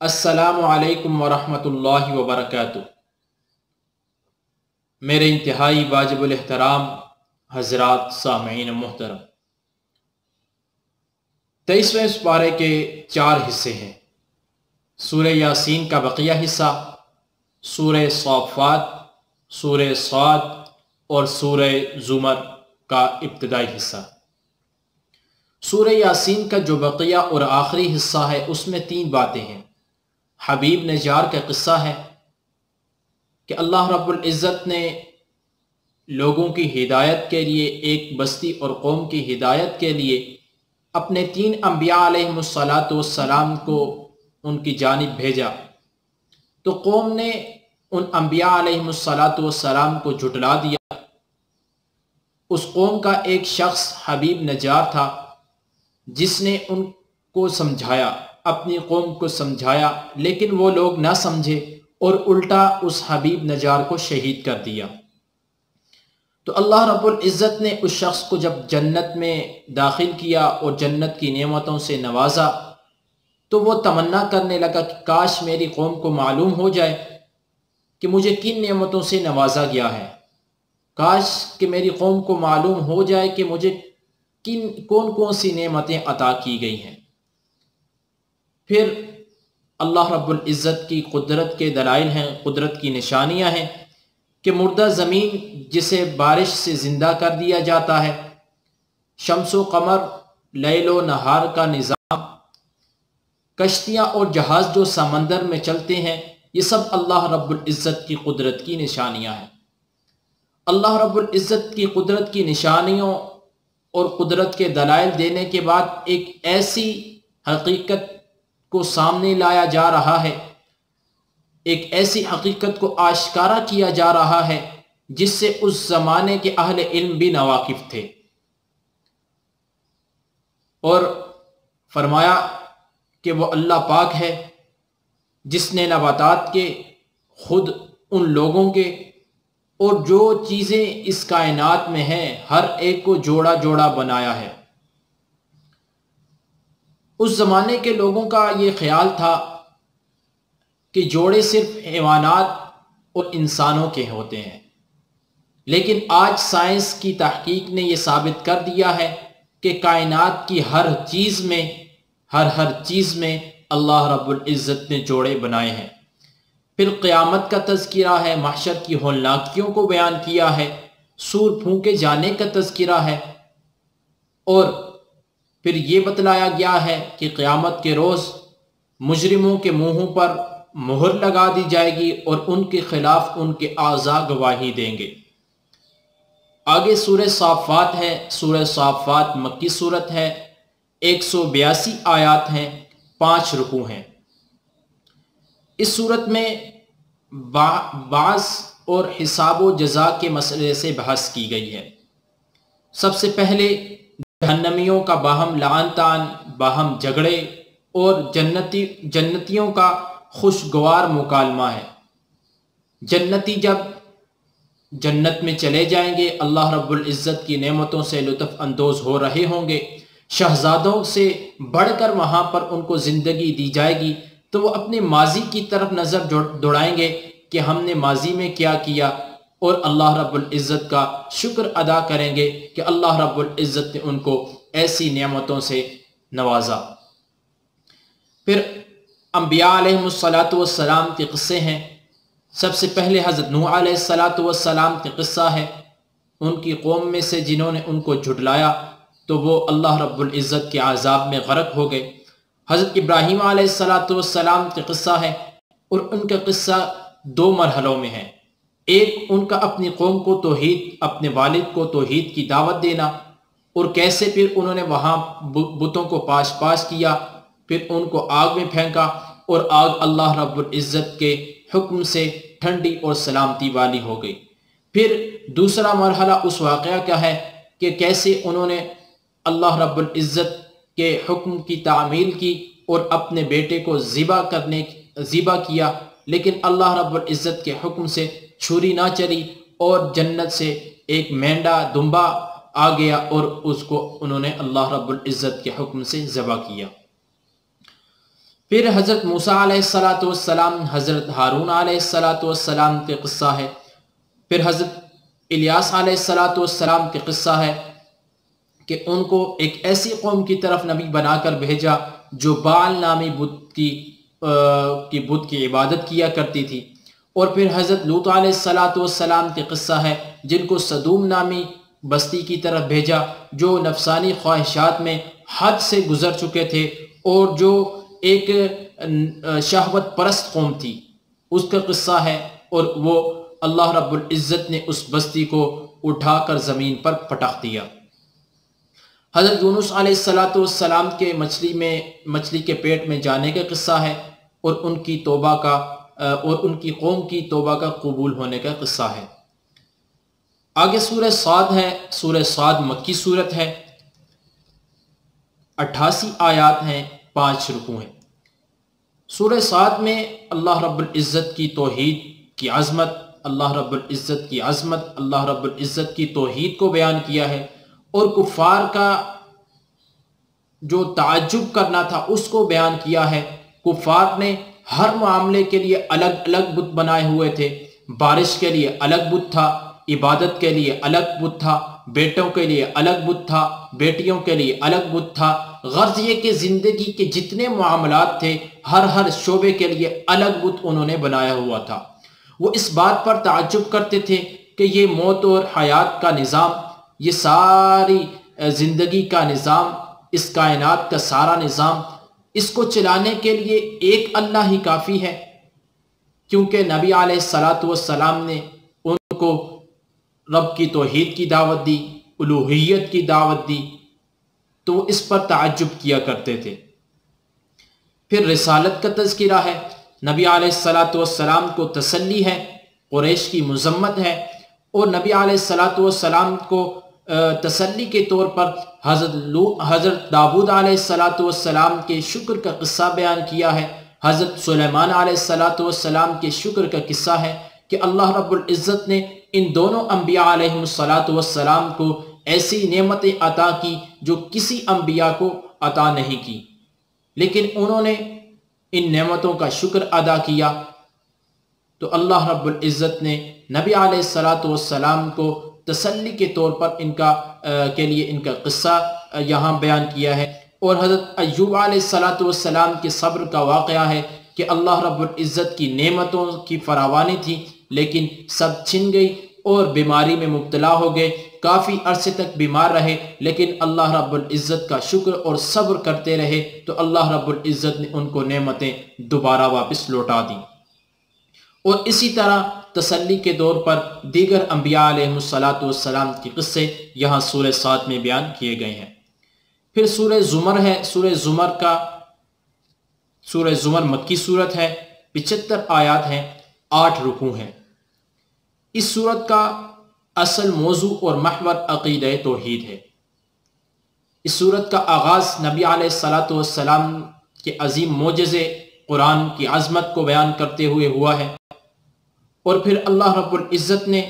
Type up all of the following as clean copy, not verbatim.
السلام علیکم ورحمۃ اللہ وبرکاتہ۔ میرے انتہائی واجب الاحترام حضرات سامعین محترم، 23ویں پارے کے 4 حصے ہیں۔ سورہ یاسین کا بقیہ حصہ، سورہ صافات، سورہ صاد اور سورہ زمر کا ابتدائی حصہ۔ سورہ یاسین کا جو بقیہ اور آخری حصہ ہے اس میں 3 باتیں ہیں۔ حبیب نجار کا قصہ ہے کہ اللہ رب العزت نے لوگوں کی ہدایت کے لیے، ایک بستی اور قوم کی ہدایت کے لیے اپنے 3 انبیاء علیہ السلام کو ان کی جانب بھیجا، تو قوم نے ان انبیاء علیہ السلام کو جھٹلا دیا۔ اس قوم کا ایک شخص حبیب نجار تھا جس نے ان کو سمجھایا، اپنی قوم کو سمجھایا، لیکن وہ لوگ نہ سمجھے اور الٹا اس حبیب نجار کو شہید کر دیا۔ تو اللہ رب العزت نے اس شخص کو جب جنت میں داخل کیا اور جنت کی نعمتوں سے نوازا، تو وہ تمنا کرنے لگا کہ کاش میری قوم کو معلوم ہو جائے کہ مجھے کن نعمتوں سے نوازا گیا ہے، کاش کہ میری قوم کو معلوم ہو جائے کہ مجھے کون سی نعمتیں عطا کی گئی ہیں۔ پھر اللہ رب العزت کی قدرت کے دلائل ہیں، قدرت کی نشانیاں ہیں کہ مردہ زمین جسے بارش سے زندہ کر دیا جاتا ہے، شمس و قمر، لیل و نہار کا نظام، کشتیاں اور جہاز جو سمندر میں چلتے ہیں، یہ سب اللہ رب العزت کی قدرت کی نشانیاں ہیں۔ اللہ رب العزت کی قدرت کی نشانیوں اور قدرت کے دلائل دینے کے بعد ایک ایسی حقیقت کو سامنے لایا جا رہا ہے، ایک ایسی حقیقت کو آشکارا کیا جا رہا ہے جس سے اس زمانے کے اہل علم بھی ناواقف تھے، اور فرمایا کہ وہ اللہ پاک ہے جس نے نباتات کے، خود ان لوگوں کے، اور جو چیزیں اس کائنات میں ہیں ہر ایک کو جوڑا جوڑا بنایا ہے۔ اس زمانے کے لوگوں کا یہ خیال تھا کہ جوڑے صرف حیوانات اور انسانوں کے ہوتے ہیں، لیکن آج سائنس کی تحقیق نے یہ ثابت کر دیا ہے کہ کائنات کی ہر چیز میں اللہ رب العزت نے جوڑے بنائے ہیں۔ پھر قیامت کا تذکرہ ہے، محشر کی ہولناکیوں کو بیان کیا ہے، سور پھونکے جانے کا تذکرہ ہے، اور پھر یہ بتلایا گیا ہے کہ قیامت کے روز مجرموں کے منہوں پر مہر لگا دی جائے گی اور ان کے خلاف ان کے اعضاء گواہی دیں گے۔ آگے سورہ صافات ہے۔ سورہ صافات مکی صورت ہے، 182 آیات ہیں، 5 رکوع ہیں۔ اس صورت میں بعث اور حساب و جزا کے مسئلے سے بحث کی گئی ہے۔ سب سے پہلے جہنمیوں کا باہم لعن طعن، باہم جھگڑے، اور جنتیوں کا خوشگوار مکالمہ ہے۔ جنتی جب جنت میں چلے جائیں گے، اللہ رب العزت کی نعمتوں سے لطف اندوز ہو رہے ہوں گے، شہزادوں سے بڑھ کر وہاں پر ان کو زندگی دی جائے گی، تو وہ اپنے ماضی کی طرف نظر دوڑائیں گے کہ ہم نے ماضی میں کیا کیا، اور اللہ رب العزت کا شکر ادا کریں گے کہ اللہ رب العزت نے ان کو ایسی نعمتوں سے نوازا۔ پھر انبیاء علیہ السلام کے قصے ہیں۔ سب سے پہلے حضرت نوح علیہ السلام کے قصہ ہے، ان کی قوم میں سے جنہوں نے ان کو جھٹلایا تو وہ اللہ رب العزت کے عذاب میں غرق ہو گئے۔ حضرت ابراہیم علیہ السلام کے قصہ ہے، اور ان کا قصہ 2 مرحلوں میں ہے۔ ایک ان کا اپنی قوم کو توحید، اپنے والد کو توحید کی دعوت دینا، اور کیسے پھر انہوں نے وہاں بتوں کو پاش کیا، پھر ان کو آگ میں پھینکا، اور آگ اللہ رب العزت کے حکم سے ٹھنڈی اور سلامتی والی ہو گئی۔ پھر دوسرا مرحلہ اس واقعہ کا ہے کہ کیسے انہوں نے اللہ رب العزت کے حکم کی تعمیل کی اور اپنے بیٹے کو ذبح کیا، لیکن اللہ رب العزت کے حکم سے چھری نہ چلی، اور جنت سے ایک مینڈا دمبا آ گیا اور اس کو انہوں نے اللہ رب العزت کے حکم سے ذبح کیا۔ پھر حضرت موسیٰ علیہ السلام، حضرت ہارون علیہ السلام کے قصہ ہے۔ پھر حضرت الیاس علیہ السلام کے قصہ ہے کہ ان کو ایک ایسی قوم کی طرف نبی بنا کر بھیجا جو بعل نامی بت کی عبادت کیا کرتی تھی۔ اور پھر حضرت لوط علیہ السلام کے قصہ ہے جن کو صدوم نامی بستی کی طرف بھیجا جو نفسانی خواہشات میں حد سے گزر چکے تھے اور جو ایک شہوت پرست قوم تھی، اس کا قصہ ہے، اور وہ اللہ رب العزت نے اس بستی کو اٹھا کر زمین پر پٹخ دیا۔ حضرت یونس علیہ السلام کے مچھلی کے پیٹ میں جانے کا قصہ ہے، اور ان کی توبہ کا اور ان کی قوم کی توبہ کا قبول ہونے کا قصہ ہے۔ آگے سورہ صاد ہے۔ سورہ صاد مکی صورت ہے، 88 آیات ہیں، 5 رکوع ہیں۔ سورہ صاد میں اللہ رب العزت کی توحید کی عظمت، اللہ رب العزت کی عظمت، اللہ رب العزت کی توحید کو بیان کیا ہے، اور کفار کا جو تعجب کرنا تھا اس کو بیان کیا ہے۔ کفار نے ہر معاملے کے لیے الگ الگ بت بنائے ہوئے تھے۔ بارش کے لیے الگ بت تھا، عبادت کے لیے الگ بت تھا، بیٹوں کے لیے الگ بت تھا، بیٹیوں کے لیے الگ بت تھا۔ غرض یہ کہ زندگی کے جتنے معاملات تھے ہر شعبے کے لیے الگ بت انہوں نے بنایا ہوا تھا۔ وہ اس بات پر تعجب کرتے تھے کہ یہ موت اور حیات کا نظام، یہ ساری زندگی کا نظام، اس کائنات کا سارا نظام، اس کو چلانے کے لیے ایک اللہ ہی کافی ہے، کیونکہ نبی علیہ السلام نے ان کو رب کی توحید کی دعوت دی، الوہیت کی دعوت دی، تو وہ اس پر تعجب کیا کرتے تھے۔ پھر رسالت کا تذکرہ ہے، نبی علیہ السلام کو تسلی ہے، قریش کی مذمت ہے، اور نبی علیہ السلام کو تسلی کے طور پر حضرت داؤد علیہ السلام کے شکر کا قصہ بیان کیا ہے۔ حضرت سلیمان علیہ السلام کے شکر کا قصہ ہے کہ اللہ رب العزت نے ان دونوں انبیاء علیہ السلام کو ایسی نعمتیں عطا کی جو کسی انبیاء کو عطا نہیں کی، لیکن انہوں نے ان نعمتوں کا شکر ادا کیا، تو اللہ رب العزت نے نبی علیہ السلام کو تسلی کے طور پر کے لیے ان کا قصہ یہاں بیان کیا ہے۔ اور حضرت ایوب علیہ السلام کے صبر کا واقعہ ہے کہ اللہ رب العزت کی نعمتوں کی فراوانی تھی لیکن سب چھن گئی اور بیماری میں مبتلا ہو گئے، کافی عرصے تک بیمار رہے، لیکن اللہ رب العزت کا شکر اور صبر کرتے رہے تو اللہ رب العزت نے ان کو نعمتیں دوبارہ واپس لوٹا دیں۔ اور اسی طرح تسلی کے دور پر دیگر انبیاء علیہ السلام کے قصے یہاں سورہ صاد میں بیان کیے گئے ہیں۔ پھر سورہ زمر ہے۔ سورہ زمر مکی صورت ہے، 75 آیات ہیں، 8 رکوع ہیں۔ اس صورت کا اصل موضوع اور محور عقیدہ توحید ہے۔ اس صورت کا آغاز نبی علیہ السلام کے عظیم معجزے قرآن کی عظمت کو بیان کرتے ہوئے ہوا ہے، اور پھر اللہ رب العزت نے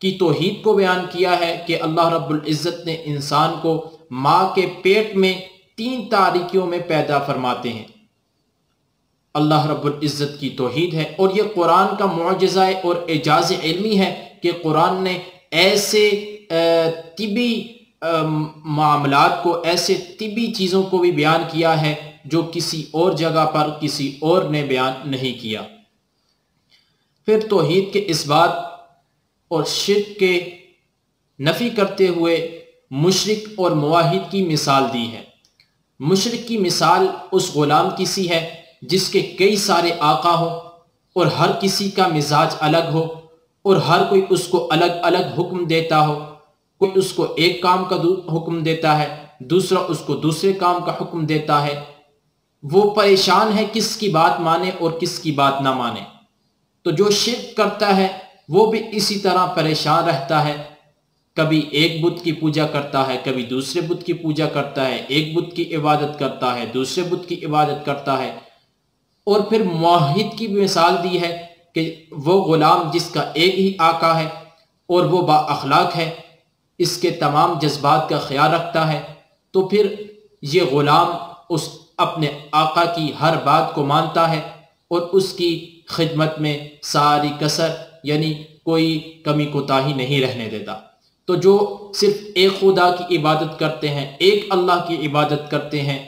کی توحید کو بیان کیا ہے کہ اللہ رب العزت نے انسان کو ماں کے پیٹ میں 3 تاریکیوں میں پیدا فرماتے ہیں۔ اللہ رب العزت کی توحید ہے، اور یہ قرآن کا معجزہ اور اعجاز علمی ہے کہ قرآن نے ایسے طبی معاملات کو، ایسے طبی چیزوں کو بھی بیان کیا ہے جو کسی اور جگہ پر کسی اور نے بیان نہیں کیا۔ پھر توحید کے اس بات اور شرک کے نفی کرتے ہوئے مشرک اور موحد کی مثال دی ہے۔ مشرک کی مثال اس غلام کی سی ہے جس کے کئی سارے آقا ہوں اور ہر کسی کا مزاج الگ ہو اور ہر کوئی اس کو الگ الگ حکم دیتا ہو۔ کوئی اس کو ایک کام کا حکم دیتا ہے، دوسرا اس کو دوسرے کام کا حکم دیتا ہے۔ وہ پریشان ہے کس کی بات مانے اور کس کی بات نہ مانے۔ تو جو شرک کرتا ہے وہ بھی اسی طرح پریشان رہتا ہے، کبھی ایک بت کی پوجا کرتا ہے، کبھی دوسرے بت کی پوجا کرتا ہے، ایک بت کی عبادت کرتا ہے، دوسرے بت کی عبادت کرتا ہے۔ اور پھر موحد کی بھی مثال دی ہے کہ وہ غلام جس کا ایک ہی آقا ہے اور وہ با اخلاق ہے، اس کے تمام جذبات کا خیال رکھتا ہے، تو پھر یہ غلام اس اپنے آقا کی ہر بات کو مانتا ہے اور اس کی خدمت میں ساری کسر یعنی کوئی کمی کوتاہی نہیں رہنے دیتا۔ تو جو صرف ایک خدا کی عبادت کرتے ہیں، ایک اللہ کی عبادت کرتے ہیں،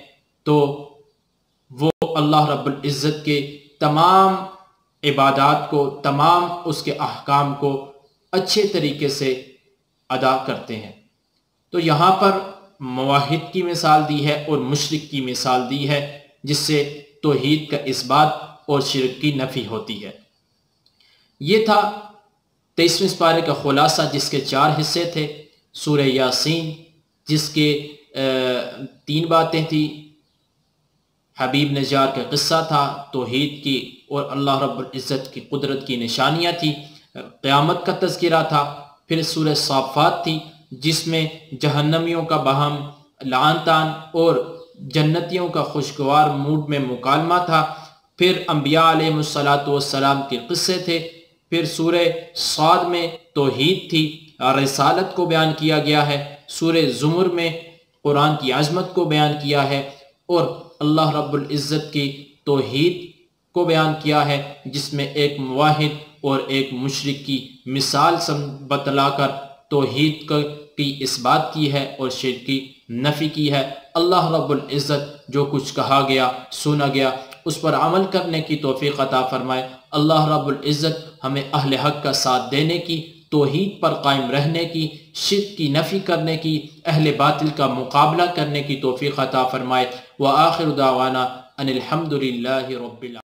تو وہ اللہ رب العزت کے تمام عبادات کو، تمام اس کے احکام کو اچھے طریقے سے ادا کرتے ہیں۔ تو یہاں پر موحد کی مثال دی ہے اور مشرک کی مثال دی ہے، جس سے توحید کا اثبات اور شرک کی نفی ہوتی ہے۔ یہ تھا 23ویں پارے کا خلاصہ، جس کے 4 حصے تھے۔ سورہ یاسین جس کے 3 باتیں تھیں، حبیب نجار کا قصہ تھا، توحید کی اور اللہ رب العزت کی قدرت کی نشانیاں تھی، قیامت کا تذکرہ تھا۔ پھر سورہ صافات تھی جس میں جہنمیوں کا باہم لعن طعن اور جنتیوں کا خوشگوار موڈ میں مکالمہ تھا۔ پھر انبیاء علیہ السلام کے قصے تھے۔ پھر سورہ صاد میں توحید تھی، رسالت کو بیان کیا گیا ہے۔ سورہ زمر میں قرآن کی عظمت کو بیان کیا ہے اور اللہ رب العزت کی توحید کو بیان کیا ہے، جس میں ایک موحد اور ایک مشرک کی مثال بتلا کر توحید کی اثبات کی ہے اور شرک کی نفی کی ہے۔ اللہ رب العزت جو کچھ کہا گیا، سنا گیا، اس پر عمل کرنے کی توفیق عطا فرمائے۔ اللہ رب العزت ہمیں اہل حق کا ساتھ دینے کی، توحید پر قائم رہنے کی، شرک کی نفی کرنے کی، اہل باطل کا مقابلہ کرنے کی توفیق عطا فرمائے۔ وآخر دعوانا ان الحمد للہ رب العالمین۔